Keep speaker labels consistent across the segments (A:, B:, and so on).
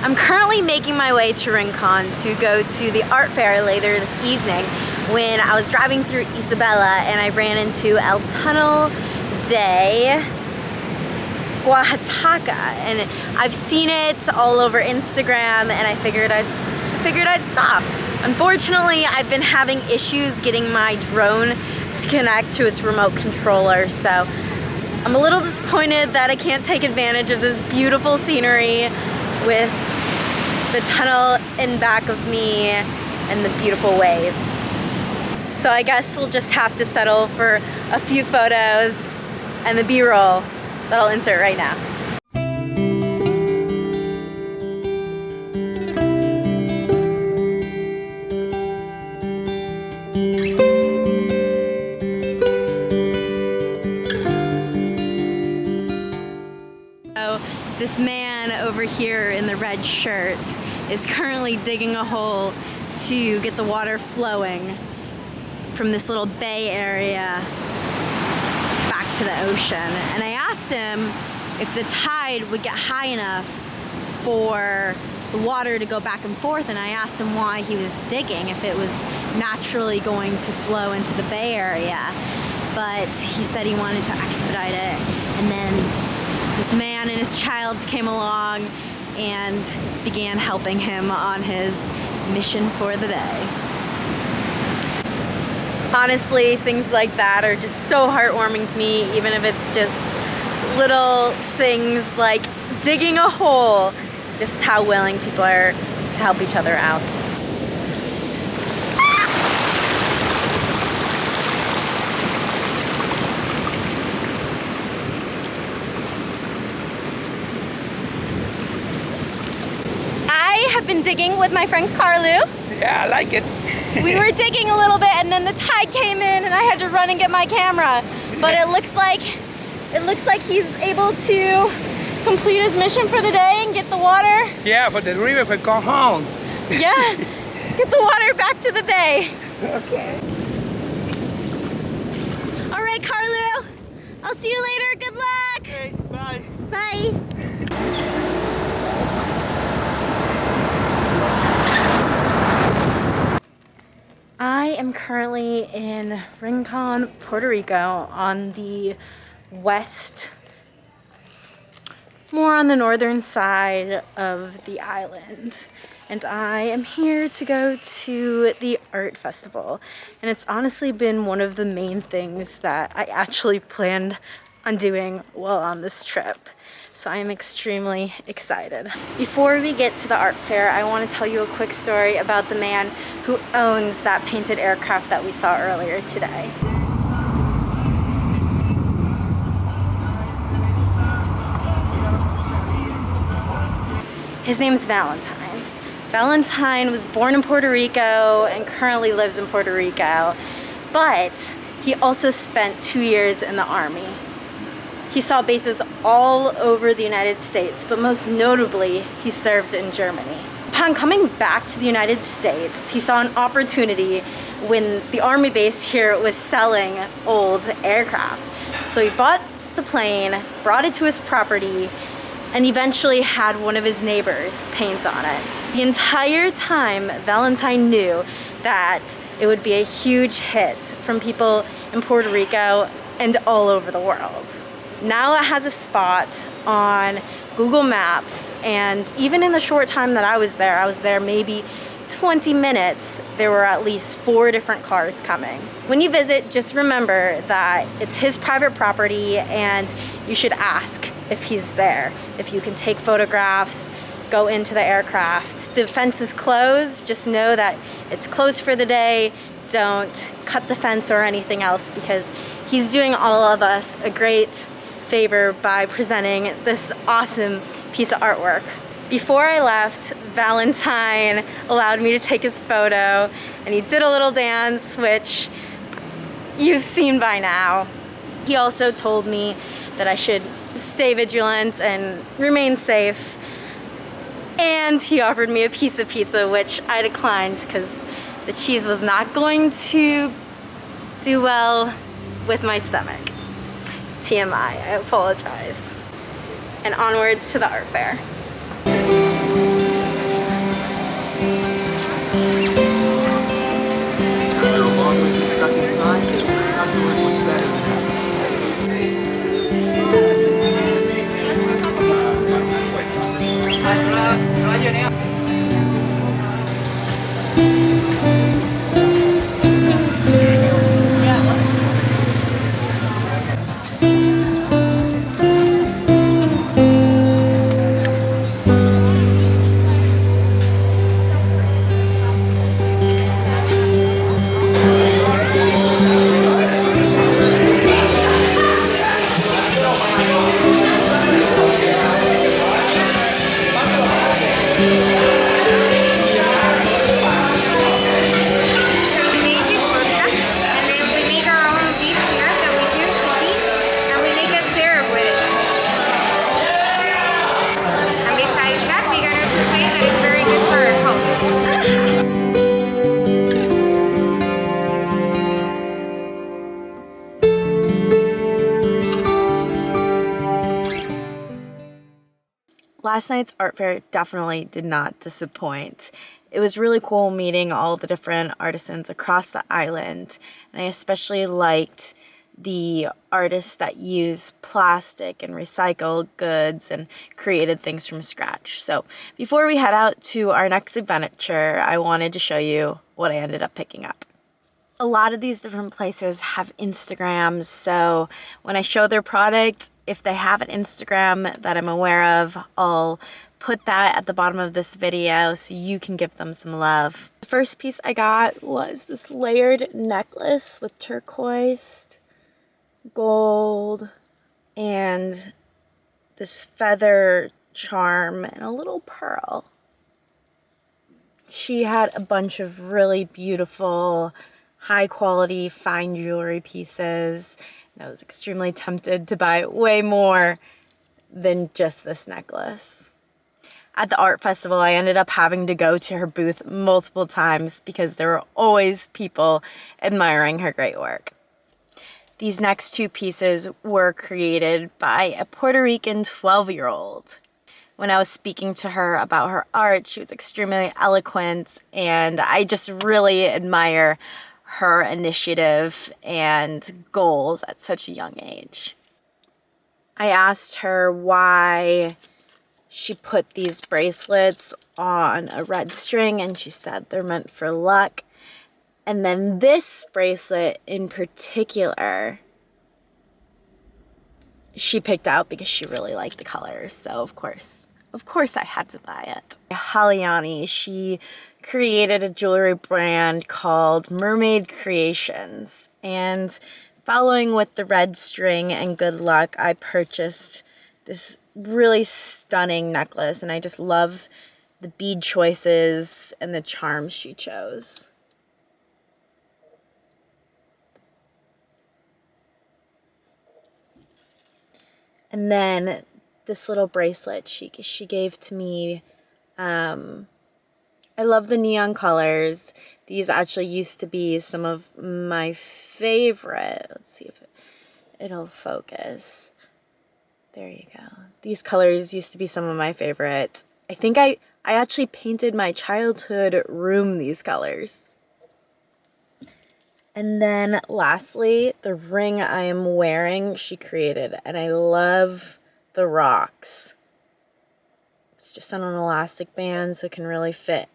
A: I'm currently making my way to Rincon to go to the art fair later this evening when I was driving through Isabela and I ran into El Tunnel de Oaxaca, and I've seen it all over Instagram and I figured I'd stop. Unfortunately, I've been having issues getting my drone to connect to its remote controller, so I'm a little disappointed that I can't take advantage of this beautiful scenery with the tunnel in back of me and the beautiful waves. So I guess we'll just have to settle for a few photos and the B-roll that I'll insert right now. So this man over here in the red shirt is currently digging a hole to get the water flowing from this little bay area back to the ocean. And I asked him if the tide would get high enough for the water to go back and forth, and I asked him why he was digging, if it was naturally going to flow into the bay area. But he said he wanted to expedite it, and then this man and his child came along and began helping him on his mission for the day. Honestly, things like that are just so heartwarming to me, even if it's just little things like digging a hole, just how willing people are to help each other out. I have been digging with my friend Carlu.
B: Yeah, I like it.
A: We were digging a little bit and then the tide came in and I had to run and get my camera. But it looks like he's able to complete his mission for the day and get the water.
B: Yeah, for the river, for go home.
A: Yeah, get the water back to the bay.
B: Okay.
A: All right, Carlu, I'll see you later. Good luck.
B: Okay, bye.
A: Bye. I am currently in Rincon, Puerto Rico, on the west, more on the northern side of the island. And I am here to go to the art festival. And it's honestly been one of the main things that I actually planned on doing while on this trip. So I am extremely excited. Before we get to the art fair, I want to tell you a quick story about the man who owns that painted aircraft that we saw earlier today. His name's Valentine. Valentine was born in Puerto Rico and currently lives in Puerto Rico, but he also spent 2 years in the Army. He saw bases all over the United States, but most notably, he served in Germany. Upon coming back to the United States, he saw an opportunity when the Army base here was selling old aircraft. So he bought the plane, brought it to his property, and eventually had one of his neighbors paint on it. The entire time, Valentine knew that it would be a huge hit from people in Puerto Rico and all over the world. Now it has a spot on Google Maps, and even in the short time that I was there maybe 20 minutes, there were at least 4 different cars coming. When you visit, just remember that it's his private property and you should ask if he's there. If you can take photographs, go into the aircraft. The fence is closed, just know that it's closed for the day. Don't cut the fence or anything else, because he's doing all of us a great favor by presenting this awesome piece of artwork. Before I left, Valentine allowed me to take his photo, and he did a little dance, which you've seen by now. He also told me that I should stay vigilant and remain safe, and he offered me a piece of pizza, which I declined because the cheese was not going to do well with my stomach. TMI, I apologize. And onwards to the art fair. Last night's art fair definitely did not disappoint. It was really cool meeting all the different artisans across the island, and I especially liked the artists that use plastic and recycled goods and created things from scratch. So before we head out to our next adventure, I wanted to show you what I ended up picking up. A lot of these different places have Instagrams, so when I show their product, if they have an Instagram that I'm aware of, I'll put that at the bottom of this video so you can give them some love. The first piece I got was this layered necklace with turquoise, gold, and this feather charm and a little pearl. She had a bunch of really beautiful, high quality, fine jewelry pieces. And I was extremely tempted to buy way more than just this necklace. At the art festival, I ended up having to go to her booth multiple times because there were always people admiring her great work. These next two pieces were created by a Puerto Rican 12-year-old. When I was speaking to her about her art, she was extremely eloquent, and I just really admire her initiative and goals at such a young age. I asked her why she put these bracelets on a red string, and she said they're meant for luck. And then this bracelet in particular, she picked out because she really liked the colors. So of course I had to buy it. Haliani, she created a jewelry brand called Mermaid Creations. And following with the red string and good luck, I purchased this really stunning necklace. And I just love the bead choices and the charms she chose. And then this little bracelet she gave to me. I love the neon colors. These actually used to be some of my favorite. Let's see if it'll focus. There you go. These colors used to be some of my favorite. I think I actually painted my childhood room these colors. And then lastly, the ring I am wearing, she created, and I love the rocks. It's just on an elastic band, so it can really fit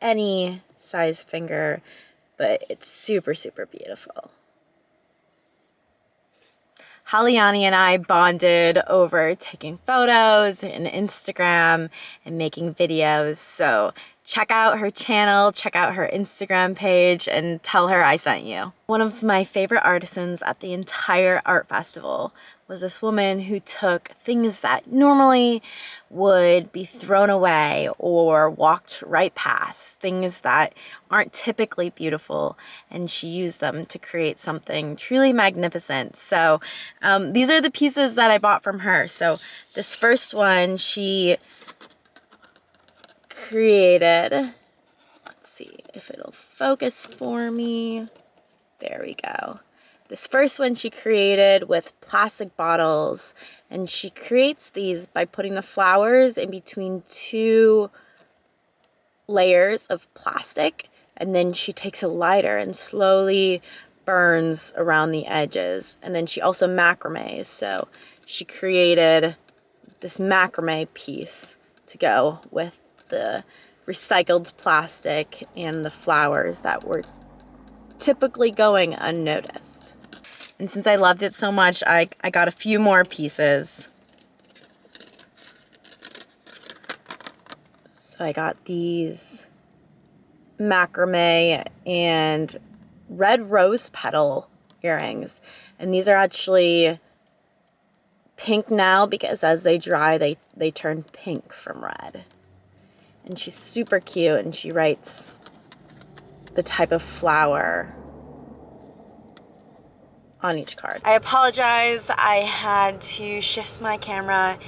A: any size finger, but it's super, super beautiful. Haliani and I bonded over taking photos and Instagram and making videos, so check out her channel, check out her Instagram page, and tell her I sent you. One of my favorite artisans at the entire art festival was this woman who took things that normally would be thrown away or walked right past, things that aren't typically beautiful, and she used them to create something truly magnificent. So these are the pieces that I bought from her. So this first one she created, let's see if it'll focus for me. There we go. This first one she created with plastic bottles, and she creates these by putting the flowers in between two layers of plastic, and then she takes a lighter and slowly burns around the edges. And then she also macrames, so she created this macrame piece to go with the recycled plastic and the flowers that were typically going unnoticed. And since I loved it so much, I got a few more pieces. So I got these macrame and red rose petal earrings. And these are actually pink now because as they dry, they turn pink from red. And she's super cute, and she writes the type of flower on each card. I apologize, I had to shift my camera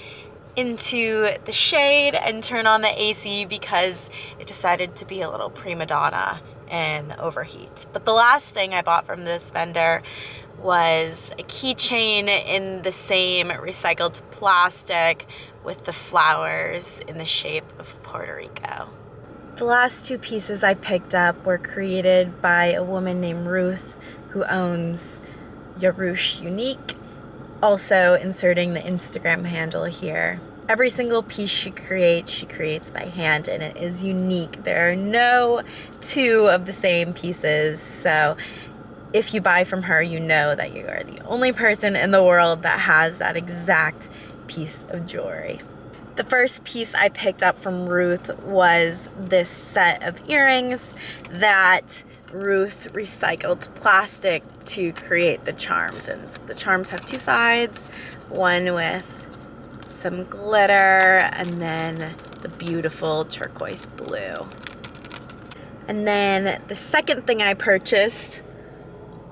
A: into the shade and turn on the AC because it decided to be a little prima donna and overheat. But the last thing I bought from this vendor was a keychain in the same recycled plastic with the flowers in the shape of Puerto Rico. The last two pieces I picked up were created by a woman named Ruth who owns Yarush Unique, also inserting the Instagram handle here. Every single piece she creates by hand, and it is unique. There are no two of the same pieces, so if you buy from her, you know that you are the only person in the world that has that exact piece of jewelry. The first piece I picked up from Ruth was this set of earrings that Ruth recycled plastic to create the charms. And the charms have two sides, one with some glitter and then the beautiful turquoise blue. And then the second thing I purchased,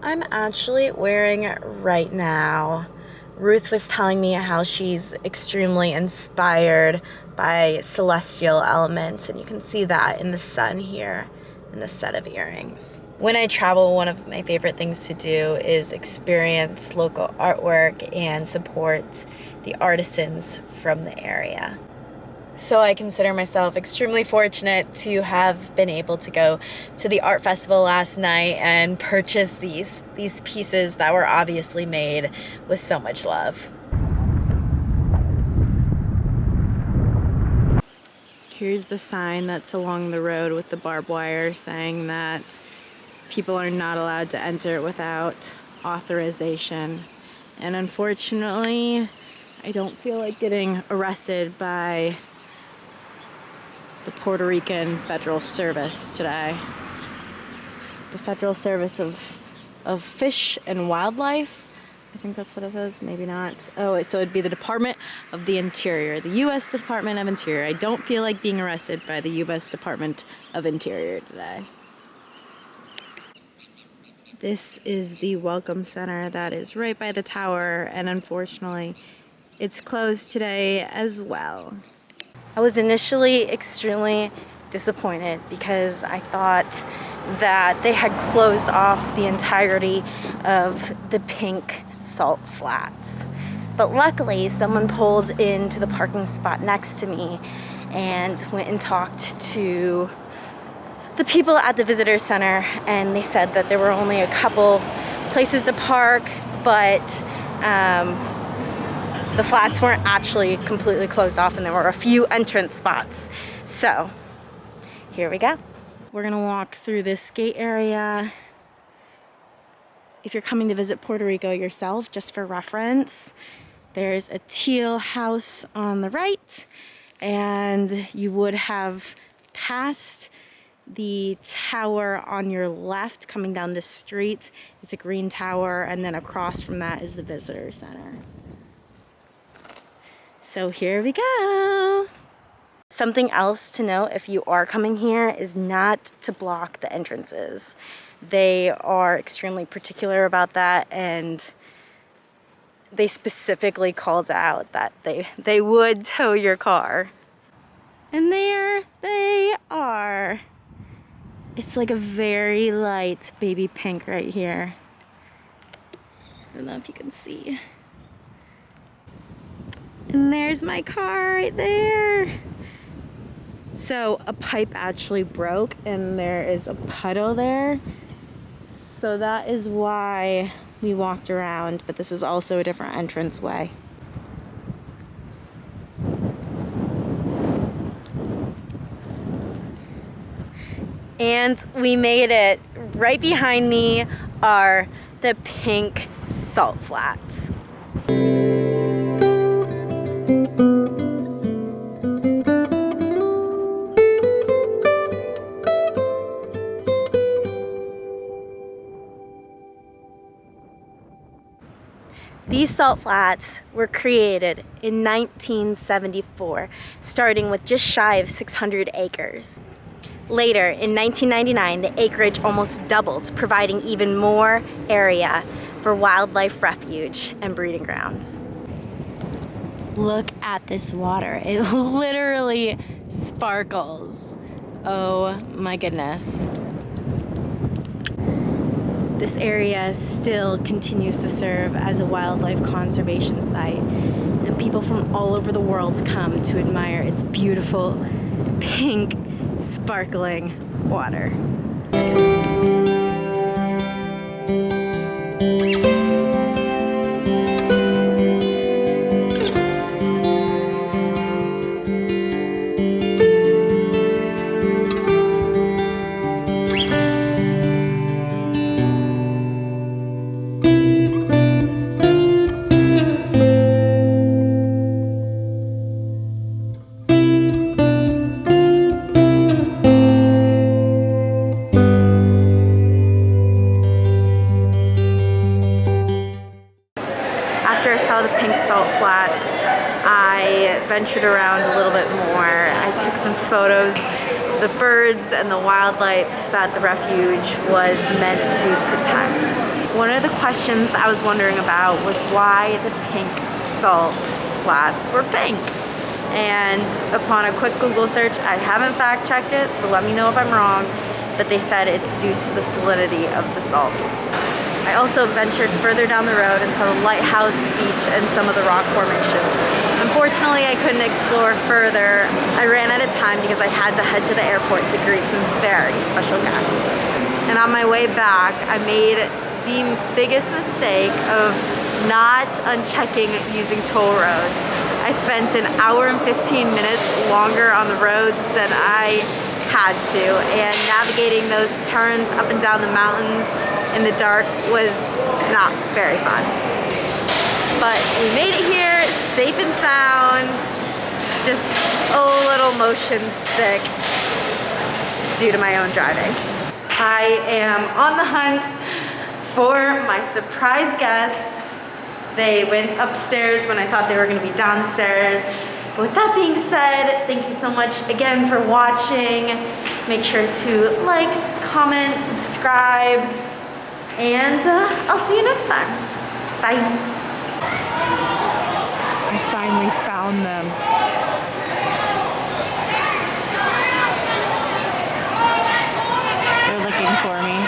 A: I'm actually wearing right now. Ruth was telling me how she's extremely inspired by celestial elements, and you can see that in the sun here in this set of earrings. When I travel, one of my favorite things to do is experience local artwork and support the artisans from the area. So I consider myself extremely fortunate to have been able to go to the art festival last night and purchase these pieces that were obviously made with so much love. Here's the sign that's along the road with the barbed wire saying that people are not allowed to enter without authorization. And unfortunately, I don't feel like getting arrested by the Puerto Rican Federal Service today. The Federal Service of Fish and Wildlife. I think that's what it says, maybe not. Oh, so it'd be the Department of the Interior, the U.S. Department of Interior. I don't feel like being arrested by the U.S. Department of Interior today. This is the Welcome Center that is right by the tower, and unfortunately, it's closed today as well. I was initially extremely disappointed because I thought that they had closed off the entirety of the pink salt flats. But luckily, someone pulled into the parking spot next to me and went and talked to the people at the visitor center, and they said that there were only a couple places to park, but the flats weren't actually completely closed off, and there were a few entrance spots. So here we go. We're gonna walk through this gate area. If you're coming to visit Puerto Rico yourself, just for reference, there's a teal house on the right, and you would have passed the tower on your left coming down this street. It's a green tower, and then across from that is the visitor center. So here we go. Something else to note if you are coming here is not to block the entrances. They are extremely particular about that, and they specifically called out that they would tow your car. And there they are. It's like a very light baby pink right here. I don't know if you can see. And there's my car right there. So a pipe actually broke and there is a puddle there. So that is why we walked around, but this is also a different entrance way. And we made it. Right behind me are the pink salt flats. These salt flats were created in 1974, starting with just shy of 600 acres. Later, in 1999, the acreage almost doubled, providing even more area for wildlife refuge and breeding grounds. Look at this water. It literally sparkles. Oh my goodness. This area still continues to serve as a wildlife conservation site, and people from all over the world come to admire its beautiful, pink, sparkling water. After I saw the pink salt flats, I ventured around a little bit more. I took some photos of the birds and the wildlife that the refuge was meant to protect. One of the questions I was wondering about was why the pink salt flats were pink. And upon a quick Google search, I haven't fact checked it, so let me know if I'm wrong, but they said it's due to the salinity of the salt. I also ventured further down the road and saw the lighthouse, beach, and some of the rock formations. Unfortunately, I couldn't explore further. I ran out of time because I had to head to the airport to greet some very special guests. And on my way back, I made the biggest mistake of not unchecking using toll roads. I spent an hour and 15 minutes longer on the roads than I had to, and navigating those turns up and down the mountains in the dark was not very fun. But we made it here, safe and sound, just a little motion sick due to my own driving. I am on the hunt for my surprise guests. They went upstairs when I thought they were going to be downstairs. But with that being said, thank you so much again for watching. Make sure to like, comment, subscribe, and I'll see you next time. Bye. I finally found them. They're looking for me.